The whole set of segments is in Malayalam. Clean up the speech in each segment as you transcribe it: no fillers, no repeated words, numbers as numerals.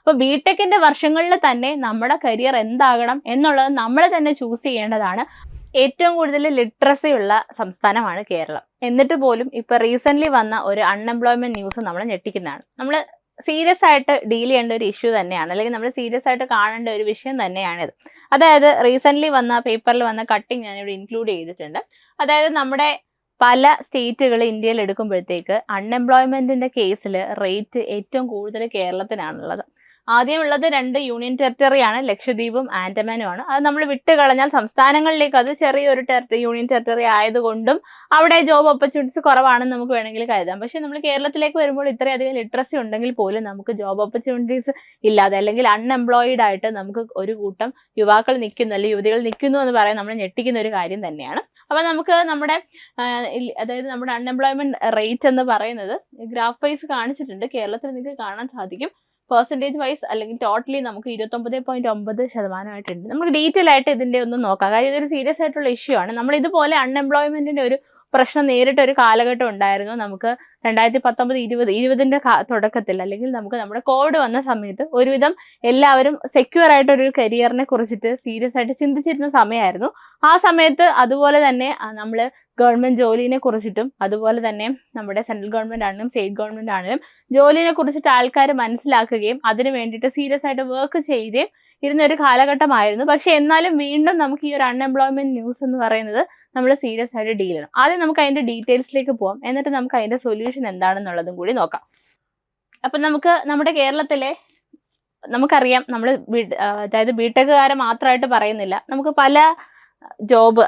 അപ്പോൾ ബിടെക്കിന്റെ വർഷങ്ങളിൽ തന്നെ നമ്മുടെ കരിയർ എന്താകണം എന്നുള്ളത് നമ്മൾ തന്നെ ചൂസ് ചെയ്യേണ്ടതാണ്. ഏറ്റവും കൂടുതൽ ലിറ്ററസി ഉള്ള സംസ്ഥാനമാണ് കേരളം. എന്നിട്ട് പോലും ഇപ്പൊ റീസെന്റ് വന്ന ഒരു അൺഎംപ്ലോയ്മെന്റ് ന്യൂസ് നമ്മൾ ഞെട്ടിക്കുന്നതാണ്. നമ്മൾ സീരിയസ് ആയിട്ട് ഡീൽ ചെയ്യേണ്ട ഒരു ഇഷ്യൂ തന്നെയാണ്, അല്ലെങ്കിൽ നമ്മൾ സീരിയസ് ആയിട്ട് കാണേണ്ട ഒരു വിഷയം തന്നെയാണിത്. അതായത് റീസെന്റ് വന്ന പേപ്പറിൽ വന്ന കട്ടിങ് ഞാനിവിടെ ഇൻക്ലൂഡ് ചെയ്തിട്ടുണ്ട്. അതായത് നമ്മുടെ പല സ്റ്റേറ്റുകൾ ഇന്ത്യയിൽ എടുക്കുമ്പോഴത്തേക്ക് അൺഎംപ്ലോയ്മെന്റിന്റെ കേസിൽ റേറ്റ് ഏറ്റവും കൂടുതൽ കേരളത്തിനാണുള്ളത്. ആദ്യമുള്ളത് 2 യൂണിയൻ ടെറിട്ടറിയാണ്, ലക്ഷദ്വീപും ആൻഡമാനുമാണ്. അത് നമ്മൾ വിട്ട് കളഞ്ഞാൽ സംസ്ഥാനങ്ങളിലേക്ക് അത് ചെറിയൊരു യൂണിയൻ ടെറിട്ടറി ആയതുകൊണ്ടും അവിടെ ജോബ് ഓപ്പർച്യൂണിറ്റീസ് കുറവാണെന്ന് നമുക്ക് വേണമെങ്കിൽ കരുതാം. പക്ഷെ നമ്മൾ കേരളത്തിലേക്ക് വരുമ്പോൾ ഇത്രയധികം ലിറ്ററസി ഉണ്ടെങ്കിൽ പോലും നമുക്ക് ജോബ് ഓപ്പർച്യൂണിറ്റീസ് ഇല്ലാതെ, അല്ലെങ്കിൽ അൺഎംപ്ലോയിഡ് ആയിട്ട് നമുക്ക് ഒരു കൂട്ടം യുവാക്കൾ നിൽക്കുന്നു അല്ലെങ്കിൽ യുവതികൾ നിൽക്കുന്നു എന്ന് പറയാൻ നമ്മൾ ഞെട്ടിക്കുന്ന ഒരു കാര്യം തന്നെയാണ്. അപ്പോൾ നമുക്ക് അതായത് നമ്മുടെ അൺഎംപ്ലോയ്മെന്റ് റേറ്റ് എന്ന് പറയുന്നത് ഗ്രാഫ് വൈസ് കാണിച്ചിട്ടുണ്ട്. കേരളത്തിൽ നിങ്ങൾക്ക് കാണാൻ സാധിക്കും. പെർസെൻറ്റേജ് വൈസ് അല്ലെങ്കിൽ ടോട്ടലി നമുക്ക് 29.9% നമുക്ക് ഡീറ്റെയിൽ ആയിട്ട് ഇതിൻ്റെ ഒന്നും നോക്കാം. കാര്യം ഇതൊരു സീരിയസ് ആയിട്ടുള്ള ഇഷ്യൂ ആണ്. നമ്മൾ ഇതുപോലെ അൺഎംപ്ലോയ്മെന്റിന്റെ ഒരു പ്രശ്നം നേരിട്ട ഒരു കാലഘട്ടം ഉണ്ടായിരുന്നു. നമുക്ക് 2019-20 തുടക്കത്തിൽ, അല്ലെങ്കിൽ നമ്മുടെ കോവിഡ് വന്ന സമയത്ത് ഒരുവിധം എല്ലാവരും സെക്യൂർ ആയിട്ടൊരു കരിയറിനെ കുറിച്ചിട്ട് സീരിയസ് ആയിട്ട് ചിന്തിച്ചിരുന്ന സമയമായിരുന്നു. ആ സമയത്ത് അതുപോലെ തന്നെ നമ്മൾ ഗവൺമെന്റ് ജോലിനെ കുറിച്ചിട്ടും അതുപോലെ തന്നെ നമ്മുടെ സെൻട്രൽ ഗവൺമെന്റ് ആണെങ്കിലും സ്റ്റേറ്റ് ഗവൺമെന്റ് ആണെങ്കിലും ജോലിനെ കുറിച്ചിട്ട് ആൾക്കാർ മനസ്സിലാക്കുകയും അതിന് വേണ്ടിയിട്ട് സീരിയസ് ആയിട്ട് വർക്ക് ചെയ്യുകയും ഇരുന്നൊരു കാലഘട്ടമായിരുന്നു. പക്ഷെ എന്നാലും വീണ്ടും നമുക്ക് ഈ ഒരു അൺഎംപ്ലോയ്മെന്റ് ന്യൂസ് എന്ന് പറയുന്നത് നമ്മൾ സീരിയസ് ആയിട്ട് ഡീൽ ചെയ്യണം. ആദ്യം നമുക്ക് അതിന്റെ ഡീറ്റെയിൽസിലേക്ക് പോകാം, എന്നിട്ട് നമുക്ക് അതിന്റെ സൊല്യൂഷൻ എന്താണെന്നുള്ളതും കൂടി നോക്കാം. അപ്പം നമുക്ക് നമ്മുടെ കേരളത്തിലെ നമുക്കറിയാം, അതായത് ബിടെക്കുകാരെ മാത്രമായിട്ട് പറയുന്നില്ല, നമുക്ക് പല ജോബ്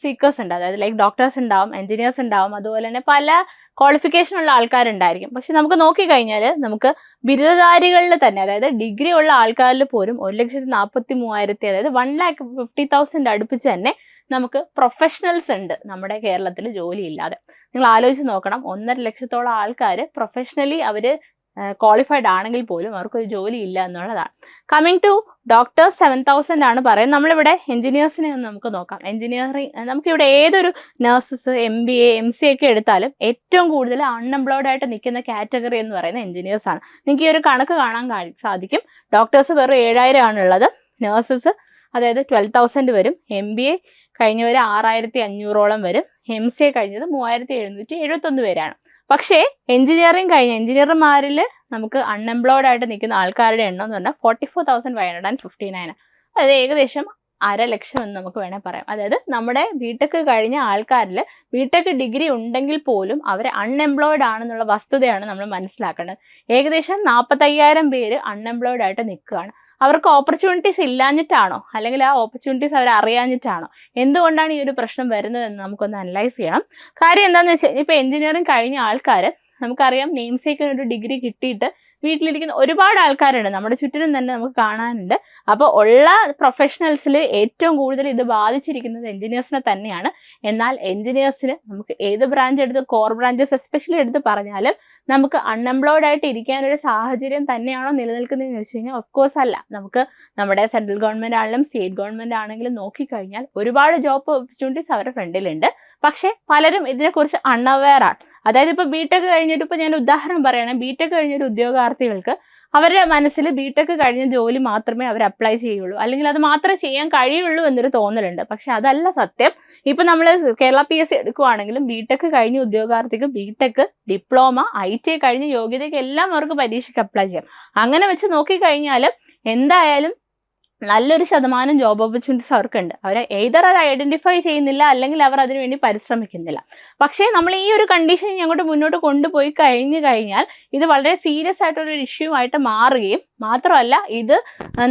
സീക്കേഴ്സ് ഉണ്ട്. അതായത് ലൈക്ക് ഡോക്ടേഴ്സ് ഉണ്ടാവും, എഞ്ചിനീയേഴ്സ് ഉണ്ടാവും, അതുപോലെ തന്നെ പല ക്വാളിഫിക്കേഷൻ ഉള്ള ആൾക്കാരുണ്ടായിരിക്കും. പക്ഷെ നമുക്ക് നോക്കിക്കഴിഞ്ഞാൽ നമുക്ക് ബിരുദധാരികളിൽ തന്നെ, അതായത് ഡിഗ്രി ഉള്ള ആൾക്കാരിൽ പോലും 1,43,000, അതായത് 1,50,000 അടുപ്പിച്ച് തന്നെ നമുക്ക് പ്രൊഫഷണൽസ് ഉണ്ട് നമ്മുടെ കേരളത്തിൽ ജോലിയില്ലാതെ. നിങ്ങൾ ആലോചിച്ച് നോക്കണം, 1.5 ലക്ഷത്തോളം ആൾക്കാർ പ്രൊഫഷണലി അവർ ക്വാളിഫൈഡ് ആണെങ്കിൽ പോലും അവർക്കൊരു ജോലി ഇല്ല എന്നുള്ളതാണ്. കമ്മിങ് ടു ഡോക്ടേഴ്സ് 7,000 ആണ് പറയുന്നത്. നമ്മളിവിടെ എഞ്ചിനീയേഴ്സിനെ ഒന്ന് നമുക്ക് നോക്കാം. നമുക്കിവിടെ ഏതൊരു നഴ്സസ്, MBA, MCA ഒക്കെ എടുത്താലും ഏറ്റവും കൂടുതൽ അൺഎംപ്ലോയ്ഡ് ആയിട്ട് നിൽക്കുന്ന കാറ്റഗറി എന്ന് പറയുന്നത് എഞ്ചിനീയേഴ്സാണ്. നിങ്ങൾക്ക് ഈ ഒരു കണക്ക് കാണാൻ സാധിക്കും. ഡോക്ടേഴ്സ് വെറും 7,000 ആണുള്ളത്, നഴ്സസ് അതായത് 12,000 വരും, MBA കഴിഞ്ഞവർ 6,500ഓളം വരും, MCA കഴിഞ്ഞത് 3,771 പേരാണ്. പക്ഷേ എഞ്ചിനീയർമാരിൽ നമുക്ക് അൺഎംപ്ലോയ്ഡ് ആയിട്ട് നിൽക്കുന്ന ആൾക്കാരുടെ എണ്ണം എന്ന് പറഞ്ഞാൽ 44,559. അതായത് ഏകദേശം 1.5 ലക്ഷം എന്ന് നമുക്ക് വേണേൽ പറയാം. അതായത് നമ്മുടെ ബിടെക് കഴിഞ്ഞ ആൾക്കാരിൽ ബിടെക് ഡിഗ്രി ഉണ്ടെങ്കിൽ പോലും അവർ അൺഎംപ്ലോയ്ഡ് ആണെന്നുള്ള വസ്തുതയാണ് നമ്മൾ മനസ്സിലാക്കേണ്ടത്. ഏകദേശം 45,000 പേര് അൺഎംപ്ലോയ്ഡ് ആയിട്ട് നിൽക്കുകയാണ്. അവർക്ക് ഓപ്പർച്യൂണിറ്റീസ് ഇല്ലാഞ്ഞിട്ടാണോ, അല്ലെങ്കിൽ ആ ഓപ്പർച്യൂണിറ്റീസ് അവർ അറിയാഞ്ഞിട്ടാണോ, എന്തുകൊണ്ടാണ് ഈ ഒരു പ്രശ്നം വരുന്നതെന്ന് നമുക്കൊന്ന് അനലൈസ് ചെയ്യണം. കാര്യം എന്താണെന്ന് വെച്ചാൽ ഇപ്പോൾ എഞ്ചിനീയറിംഗ് കഴിഞ്ഞ ആൾക്കാർ നമുക്കറിയാം, നെയിംസേക്കിന് ഒരു ഡിഗ്രി കിട്ടിയിട്ട് വീട്ടിലിരിക്കുന്ന ഒരുപാട് ആൾക്കാരുണ്ട്, നമ്മുടെ ചുറ്റിനും തന്നെ നമുക്ക് കാണാനുണ്ട്. അപ്പോൾ ഉള്ള പ്രൊഫഷണൽസിൽ ഏറ്റവും കൂടുതൽ ഇത് ബാധിച്ചിരിക്കുന്നത് എഞ്ചിനീയേഴ്സിനെ തന്നെയാണ്. എന്നാൽ എഞ്ചിനീയേഴ്സിന് നമുക്ക് ഏത് ബ്രാഞ്ച് എടുത്ത്, കോർ ബ്രാഞ്ചസ് എസ്പെഷ്യലി എടുത്ത് പറഞ്ഞാലും നമുക്ക് അൺഎംപ്ലോയ്ഡ് ആയിട്ട് ഇരിക്കാനൊരു സാഹചര്യം തന്നെയാണോ നിലനിൽക്കുന്നതെന്ന് വെച്ച് കഴിഞ്ഞാൽ ഓഫ്കോഴ്സ് അല്ല. നമുക്ക് നമ്മുടെ സെൻട്രൽ ഗവൺമെന്റ് ആണെങ്കിലും സ്റ്റേറ്റ് ഗവൺമെന്റ് ആണെങ്കിലും നോക്കിക്കഴിഞ്ഞാൽ ഒരുപാട് ജോബ് ഓപ്പർച്യൂണിറ്റീസ് അവരുടെ ഫ്രണ്ടിലുണ്ട്. പക്ഷേ പലരും ഇതിനെക്കുറിച്ച് അൺഅവെയർ ആണ്. അതായത് ഇപ്പോൾ ബിടെക് കഴിഞ്ഞൊരു, ഇപ്പോൾ ഞാൻ ഉദാഹരണം പറയുകയാണെങ്കിൽ, ബിടെക് കഴിഞ്ഞൊരു ഉദ്യോഗാർത്ഥികൾക്ക് അവരുടെ മനസ്സിൽ ബിടെക് കഴിഞ്ഞ ജോലി മാത്രമേ അവർ അപ്ലൈ ചെയ്യുള്ളൂ, അല്ലെങ്കിൽ അത് മാത്രമേ ചെയ്യാൻ കഴിയുള്ളൂ എന്നൊരു തോന്നലുണ്ട്. പക്ഷെ അതല്ല സത്യം. ഇപ്പം നമ്മൾ കേരള PSC എടുക്കുവാണെങ്കിലും ബിടെക് കഴിഞ്ഞ ഉദ്യോഗാർത്ഥിക്ക് ബിടെക്, ഡിപ്ലോമ, ITI കഴിഞ്ഞ യോഗ്യതയ്ക്ക് എല്ലാം അവർക്ക് പരീക്ഷയ്ക്ക് അപ്ലൈ ചെയ്യാം. അങ്ങനെ വെച്ച് നോക്കിക്കഴിഞ്ഞാൽ എന്തായാലും നല്ലൊരു ശതമാനം ജോബ് ഓപ്പർച്യൂണിറ്റീസ് അവർക്കുണ്ട്. അവരെ എയ്തർ അത് ഐഡന്റിഫൈ ചെയ്യുന്നില്ല, അല്ലെങ്കിൽ അവർ അതിനുവേണ്ടി പരിശ്രമിക്കുന്നില്ല. പക്ഷേ നമ്മൾ ഈ ഒരു കണ്ടീഷൻ അങ്ങോട്ട് മുന്നോട്ട് കൊണ്ടുപോയി കഴിഞ്ഞാൽ ഇത് വളരെ സീരിയസ് ആയിട്ടൊരു ഇഷ്യൂ ആയിട്ട് മാറുകയും മാത്രമല്ല ഇത്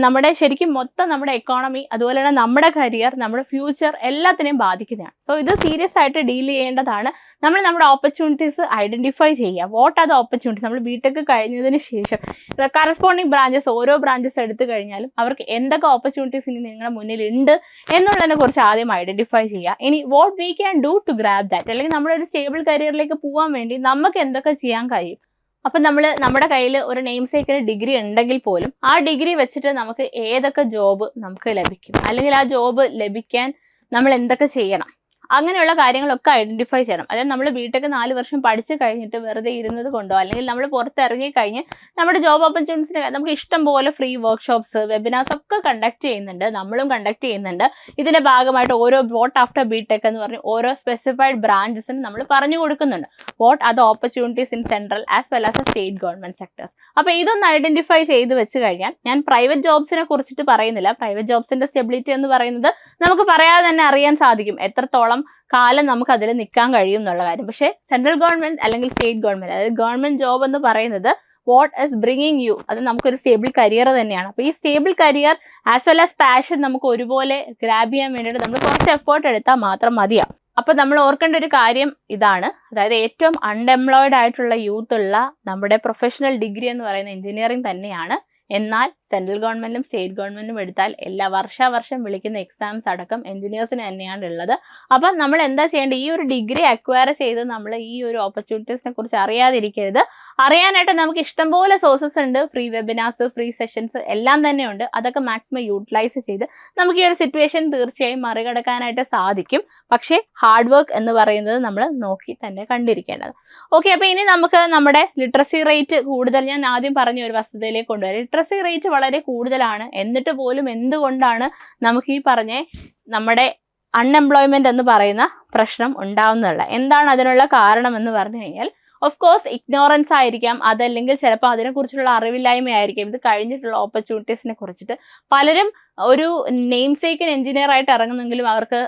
നമ്മുടെ ശരിക്കും മൊത്തം നമ്മുടെ എക്കോണമി, അതുപോലെ തന്നെ നമ്മുടെ കരിയർ, നമ്മുടെ ഫ്യൂച്ചർ എല്ലാത്തിനെയും ബാധിക്കുന്നതാണ്. സോ ഇത് സീരിയസ് ആയിട്ട് ഡീൽ ചെയ്യേണ്ടതാണ്. നമ്മൾ നമ്മുടെ ഓപ്പർച്യൂണിറ്റീസ് ഐഡന്റിഫൈ ചെയ്യുക. What are the opportunities? നമ്മൾ ബിടെക് കഴിഞ്ഞതിന് ശേഷം കറസ്പോണ്ടിങ് ബ്രാഞ്ചസ്, ഓരോ ബ്രാഞ്ചസ് എടുത്തു കഴിഞ്ഞാലും അവർക്ക് എന്തൊക്കെ ഓപ്പർച്യൂണിറ്റീസ് ഇനി നിങ്ങളുടെ മുന്നിൽ ഉണ്ട് എന്നുള്ളതിനെ കുറിച്ച് ആദ്യം ഐഡന്റിഫൈ ചെയ്യുക. ഇനി what we can do to grab that, അല്ലെങ്കിൽ നമ്മുടെ ഒരു സ്റ്റേബിൾ കരിയറിലേക്ക് പോകാൻ വേണ്ടി നമുക്ക് എന്തൊക്കെ ചെയ്യാൻ കഴിയും. അപ്പം നമ്മുടെ കയ്യിൽ ഒരു നെയിംസേക്കിന് ഡിഗ്രി ഉണ്ടെങ്കിൽ പോലും ആ ഡിഗ്രി വെച്ചിട്ട് നമുക്ക് ഏതൊക്കെ ജോബ് നമുക്ക് ലഭിക്കും, അല്ലെങ്കിൽ ആ ജോബ് ലഭിക്കാൻ നമ്മൾ എന്തൊക്കെ ചെയ്യണം, അങ്ങനെയുള്ള കാര്യങ്ങളൊക്കെ ഐഡന്റിഫൈ ചെയ്യണം. അതായത് നമ്മൾ ബിടെക് 4 വർഷം പഠിച്ചു കഴിഞ്ഞിട്ട് വെറുതെ ഇരുന്നത് കൊണ്ടോ അല്ലെങ്കിൽ നമ്മൾ പുറത്തിറങ്ങി കഴിഞ്ഞ് നമ്മുടെ ജോബ് ഓപ്പർച്യൂണിറ്റീസിന് നമുക്ക് ഇഷ്ടം പോലെ ഫ്രീ വർക്ക്ഷോപ്സ്, വെബിനാർസ് ഒക്കെ കണ്ടക്ട് ചെയ്യുന്നുണ്ട്, നമ്മളും കണ്ടക്ട് ചെയ്യുന്നുണ്ട്. ഇതിന്റെ ഭാഗമായിട്ട് ഓരോ വാട്ട് ആഫ്റ്റർ ബിടെക് എന്ന് പറഞ്ഞ് ഓരോ സ്പെസിഫൈഡ് ബ്രാഞ്ചസിന് നമ്മൾ പറഞ്ഞു കൊടുക്കുന്നുണ്ട്. What are the opportunities in central as well as state government sectors. അപ്പോൾ ഇതൊന്ന് ഐഡന്റിഫൈ ചെയ്ത് വെച്ച് കഴിഞ്ഞാൽ, ഞാൻ പ്രൈവറ്റ് ജോബ്സിനെ കുറിച്ചിട്ട് പറയുന്നില്ല, പ്രൈവറ്റ് ജോബ്സിന്റെ സ്റ്റെബിലിറ്റി എന്ന് പറയുന്നത് നമുക്ക് പറയാതെ തന്നെ അറിയാൻ സാധിക്കും എത്രത്തോളം കാലം നമുക്ക് അതിൽ നിൽക്കാൻ കഴിയും എന്നുള്ള കാര്യം. പക്ഷേ സെൻട്രൽ ഗവൺമെന്റ് അല്ലെങ്കിൽ സ്റ്റേറ്റ് ഗവൺമെന്റ്, അതായത് ഗവൺമെന്റ് ജോബ് എന്ന് പറയുന്നത് വാട്ട് ഈസ് ബ്രിങ്ങിങ് യു, അത് നമുക്കൊരു സ്റ്റേബിൾ കരിയർ തന്നെയാണ്. അപ്പോൾ ഈ stable career as well as passion നമുക്ക് ഒരുപോലെ ഗ്രാബ് ചെയ്യാൻ വേണ്ടിയിട്ട് നമ്മൾ കുറച്ച് എഫേർട്ട് എടുത്താൽ മാത്രം മതിയാവും. അപ്പോൾ നമ്മൾ ഓർക്കേണ്ട ഒരു കാര്യം ഇതാണ്, അതായത് ഏറ്റവും അൺഎംപ്ലോയിഡ് ആയിട്ടുള്ള യൂത്ത് ഉള്ള നമ്മുടെ പ്രൊഫഷണൽ ഡിഗ്രി എന്ന് പറയുന്ന എഞ്ചിനീയറിംഗ് തന്നെയാണ്. എന്നാൽ സെൻട്രൽ ഗവൺമെന്റും സ്റ്റേറ്റ് ഗവൺമെന്റും എടുത്താൽ എല്ലാ വർഷം വിളിക്കുന്ന എക്സാംസ് അടക്കം എഞ്ചിനീയേഴ്സിന് തന്നെയാണ് ഉള്ളത്. അപ്പം നമ്മൾ എന്താ ചെയ്യേണ്ടത്, ഈ ഒരു ഡിഗ്രി അക്വയർ ചെയ്ത് നമ്മൾ ഈ ഒരു ഓപ്പർച്യൂണിറ്റീസിനെ കുറിച്ച് അറിയാതിരിക്കരുത്. അറിയാനായിട്ട് നമുക്ക് ഇഷ്ടംപോലെ സോഴ്സസ് ഉണ്ട്, ഫ്രീ വെബിനാർസ്, ഫ്രീ സെഷൻസ് എല്ലാം തന്നെ ഉണ്ട്. അതൊക്കെ മാക്സിമം യൂട്ടിലൈസ് ചെയ്ത് നമുക്ക് ഈ ഒരു സിറ്റുവേഷൻ തീർച്ചയായും മറികടക്കാനായിട്ട് സാധിക്കും. പക്ഷേ ഹാർഡ് വർക്ക് എന്ന് പറയുന്നത് നമ്മൾ നോക്കി തന്നെ കണ്ടിരിക്കേണ്ടത്. ഓക്കെ, അപ്പോൾ ഇനി നമുക്ക് നമ്മുടെ ലിറ്ററസി റേറ്റ് കൂടുതൽ, ഞാൻ ആദ്യം പറഞ്ഞ ഒരു വസ്തുതയിലേക്ക് കൊണ്ടുവരാം. ലിറ്ററസി റേറ്റ് വളരെ കൂടുതലാണ്, എന്നിട്ട് പോലും എന്തുകൊണ്ടാണ് നമുക്ക് ഈ പറഞ്ഞ നമ്മുടെ അൺഎംപ്ലോയ്മെന്റ് എന്ന് പറയുന്ന പ്രശ്നം ഉണ്ടാവുന്നില്ല? എന്താണ് അതിനുള്ള കാരണം എന്ന് പറഞ്ഞു കഴിഞ്ഞാൽ, ഓഫ് കോഴ്സ് ഇഗ്നോറൻസ് ആയിരിക്കാം, അതല്ലെങ്കിൽ ചിലപ്പോൾ അതിനെക്കുറിച്ചുള്ള അറിവില്ലായ്മയായിരിക്കും. ഇത് കഴിഞ്ഞിട്ടുള്ള ഓപ്പർച്യൂണിറ്റീസിനെ കുറിച്ചിട്ട് പലരും ഒരു നെയിം സേക്കിന് എഞ്ചിനീയർ ആയിട്ട് ഇറങ്ങുന്നെങ്കിലും അവർക്ക്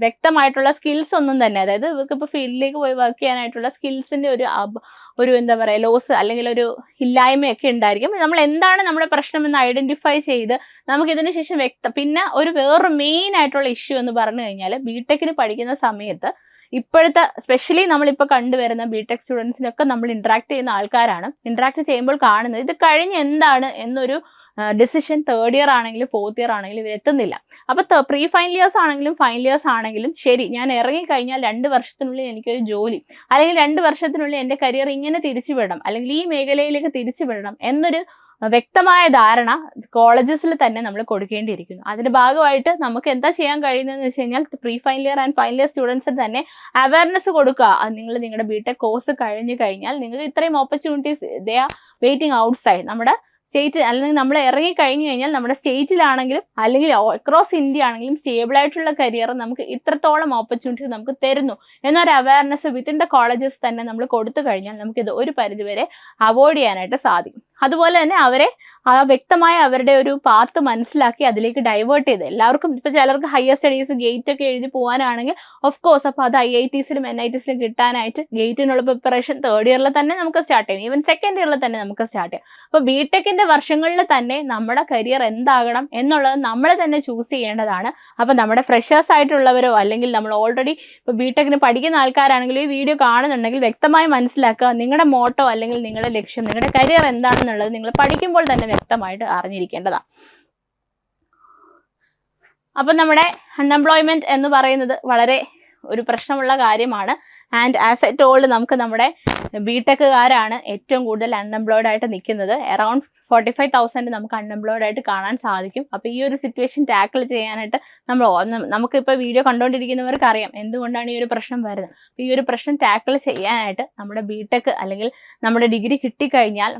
വ്യക്തമായിട്ടുള്ള സ്കിൽസ് ഒന്നും തന്നെ, അതായത് ഇവർക്ക് ഇപ്പോൾ ഫീൽഡിലേക്ക് പോയി വർക്ക് ചെയ്യാനായിട്ടുള്ള സ്കിൽസിൻ്റെ ഒരു എന്താ പറയുക ലോസ് അല്ലെങ്കിൽ ഒരു ഇല്ലായ്മയൊക്കെ ഉണ്ടായിരിക്കും. നമ്മൾ എന്താണ് നമ്മുടെ പ്രശ്നം എന്ന് ഐഡന്റിഫൈ ചെയ്ത് നമുക്കിതിന് ശേഷം പിന്നെ വേറൊരു മെയിൻ ആയിട്ടുള്ള ഇഷ്യൂ എന്ന് പറഞ്ഞു കഴിഞ്ഞാൽ, ബിടെക്കിന് പഠിക്കുന്ന സമയത്ത് ഇപ്പോഴത്തെ സ്പെഷ്യലി നമ്മളിപ്പോൾ കണ്ടുവരുന്ന ബിടെക് സ്റ്റുഡൻസിനൊക്കെ നമ്മൾ ഇൻട്രാക്ട് ചെയ്യുന്ന ആൾക്കാരാണ്. ഇൻട്രാക്ട് ചെയ്യുമ്പോൾ കാണുന്നത് ഇത് കഴിഞ്ഞ് എന്താണ് എന്നൊരു ഡിസിഷൻ തേർഡ് ഇയർ ആണെങ്കിലും ഫോർത്ത് ഇയർ ആണെങ്കിലും ഇവർ എത്തുന്നില്ല. അപ്പോൾ പ്രീ ഫൈനൽ ഇയേഴ്സ് ആണെങ്കിലും ഫൈനൽ ഇയേഴ്സ് ആണെങ്കിലും ശരി, ഞാൻ ഇറങ്ങിക്കഴിഞ്ഞാൽ 2 വർഷത്തിനുള്ളിൽ എനിക്കൊരു ജോലി, അല്ലെങ്കിൽ 2 വർഷത്തിനുള്ളിൽ എൻ്റെ കരിയർ ഇങ്ങനെ തിരിച്ചുവിടണം, അല്ലെങ്കിൽ ഈ മേഖലയിലേക്ക് തിരിച്ചുവിടണം എന്നൊരു വ്യക്തമായ ധാരണ കോളേജസിൽ തന്നെ നമ്മൾ കൊടുക്കേണ്ടിയിരിക്കുന്നു. അതിന്റെ ഭാഗമായിട്ട് നമുക്ക് എന്താ ചെയ്യാൻ കഴിയുന്നതെന്ന് വെച്ച് കഴിഞ്ഞാൽ, pre final year and final year സ്റ്റുഡൻസിന് തന്നെ അവയർനെസ് കൊടുക്കുക. നിങ്ങൾ നിങ്ങളുടെ ബിടെക് കോഴ്സ് കഴിഞ്ഞു കഴിഞ്ഞാൽ നിങ്ങൾക്ക് ഇത്രയും opportunities they are waiting outside. നമ്മുടെ സ്റ്റേറ്റ് അല്ലെങ്കിൽ നമ്മൾ ഇറങ്ങി കഴിഞ്ഞു കഴിഞ്ഞാൽ നമ്മുടെ സ്റ്റേറ്റിലാണെങ്കിലും അല്ലെങ്കിൽ അക്രോസ് ഇന്ത്യ ആണെങ്കിലും സ്റ്റേബിൾ ആയിട്ടുള്ള കരിയർ നമുക്ക് ഇത്രത്തോളം ഓപ്പർച്യൂണിറ്റി നമുക്ക് തരുന്നു എന്നൊരു അവയർനെസ് വിത്തിൻ ദ കോളേജസ് തന്നെ നമ്മൾ കൊടുത്തു കഴിഞ്ഞാൽ നമുക്കിത് ഒരു പരിധിവരെ അവോയ്ഡ് ചെയ്യാനായിട്ട് സാധിക്കും. അതുപോലെ തന്നെ അവരെ വ്യക്തമായ അവരുടെ ഒരു പാത്ത് മനസ്സിലാക്കി അതിലേക്ക് ഡൈവേർട്ട് ചെയ്ത്, എല്ലാവർക്കും ഇപ്പോൾ ചിലർക്ക് ഹയർ സ്റ്റഡീസ് ഗേറ്റ് ഒക്കെ എഴുതി പോകാനാണെങ്കിൽ ഓഫ് കോഴ്സ് അപ്പോൾ അത് IITസിലും NITസിലും കിട്ടാനായിട്ട് ഗേറ്റിനുള്ള പ്രിപ്പറേഷൻ തേർഡ് ഇയറിൽ തന്നെ നമുക്ക് സ്റ്റാർട്ട് ചെയ്യാം, ഈവൻ സെക്കൻഡ് ഇയറിൽ തന്നെ നമുക്ക് സ്റ്റാർട്ട് ചെയ്യാം. അപ്പോൾ ബിടെക്കിന്റെ വർഷങ്ങളിൽ തന്നെ നമ്മുടെ കരിയർ എന്താകണം എന്നുള്ളത് നമ്മൾ തന്നെ ചൂസ് ചെയ്യേണ്ടതാണ്. അപ്പോൾ നമ്മുടെ ഫ്രഷേഴ്സ് ആയിട്ടുള്ളവരോ അല്ലെങ്കിൽ നമ്മൾ ഓൾറെഡി ഇപ്പോൾ ബിടെക്കിന് പഠിക്കുന്ന ആൾക്കാരാണെങ്കിൽ ഈ വീഡിയോ കാണുന്നുണ്ടെങ്കിൽ വ്യക്തമായി മനസ്സിലാക്കുക, നിങ്ങളുടെ മോട്ടോ അല്ലെങ്കിൽ നിങ്ങളുടെ ലക്ഷ്യം, നിങ്ങളുടെ കരിയർ എന്താണെന്നുള്ളത് നിങ്ങൾ പഠിക്കുമ്പോൾ തന്നെ വ്യക്തമായിട്ട് അറിഞ്ഞിരിക്കേണ്ടതാണ്. അപ്പം നമ്മുടെ അൺഎംപ്ലോയ്മെന്റ് എന്ന് പറയുന്നത് വളരെ ഒരു പ്രശ്നമുള്ള കാര്യമാണ്. ആൻഡ് ആസ് എ ടോൾഡ് നമുക്ക് നമ്മുടെ ബിടെക്കുകാരാണ് ഏറ്റവും കൂടുതൽ അൺഎംപ്ലോയ്ഡ് ആയിട്ട് നിൽക്കുന്നത്. അറൌണ്ട് 45,000 നമുക്ക് അൺഎംപ്ലോയ്ഡ് ആയിട്ട് കാണാൻ സാധിക്കും. അപ്പോൾ ഈ ഒരു സിറ്റുവേഷൻ ടാക്കിൾ ചെയ്യാനായിട്ട് നമുക്കിപ്പോൾ വീഡിയോ കണ്ടുകൊണ്ടിരിക്കുന്നവർക്ക് അറിയാം എന്തുകൊണ്ടാണ് ഈ ഒരു പ്രശ്നം വരുന്നത്. ഈ ഒരു പ്രശ്നം ടാക്കിൾ ചെയ്യാനായിട്ട് നമ്മുടെ ബിടെക് അല്ലെങ്കിൽ നമ്മുടെ ഡിഗ്രി കിട്ടിക്കഴിഞ്ഞാൽ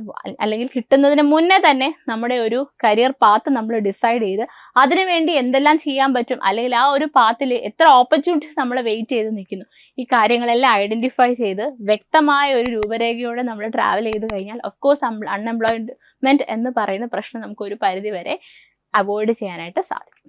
അല്ലെങ്കിൽ കിട്ടുന്നതിന് മുന്നേ തന്നെ നമ്മുടെ ഒരു കരിയർ പാത്ത് നമ്മൾ ഡിസൈഡ് ചെയ്ത് അതിനുവേണ്ടി എന്തെല്ലാം ചെയ്യാൻ പറ്റും, അല്ലെങ്കിൽ ആ ഒരു പാത്തിൽ എത്ര ഓപ്പർച്യൂണിറ്റീസ് നമ്മൾ വെയിറ്റ് ചെയ്ത് നിൽക്കുന്നു, ഈ കാര്യങ്ങളെല്ലാം ഐഡന്റിഫൈ ചെയ്ത് വ്യക്തമായ ഒരു രൂപരേഖയോടെ നമ്മൾ ട്രാവൽ ചെയ്ത് കഴിഞ്ഞാൽ ഓഫ് കോഴ്സ് അൺഎംപ്ലോയ്മെന്റ് എന്ന് പറയുന്ന പ്രശ്നം നമുക്ക് ഒരു പരിധി വരെ അവോയ്ഡ് ചെയ്യാനായിട്ട് സാധിക്കും.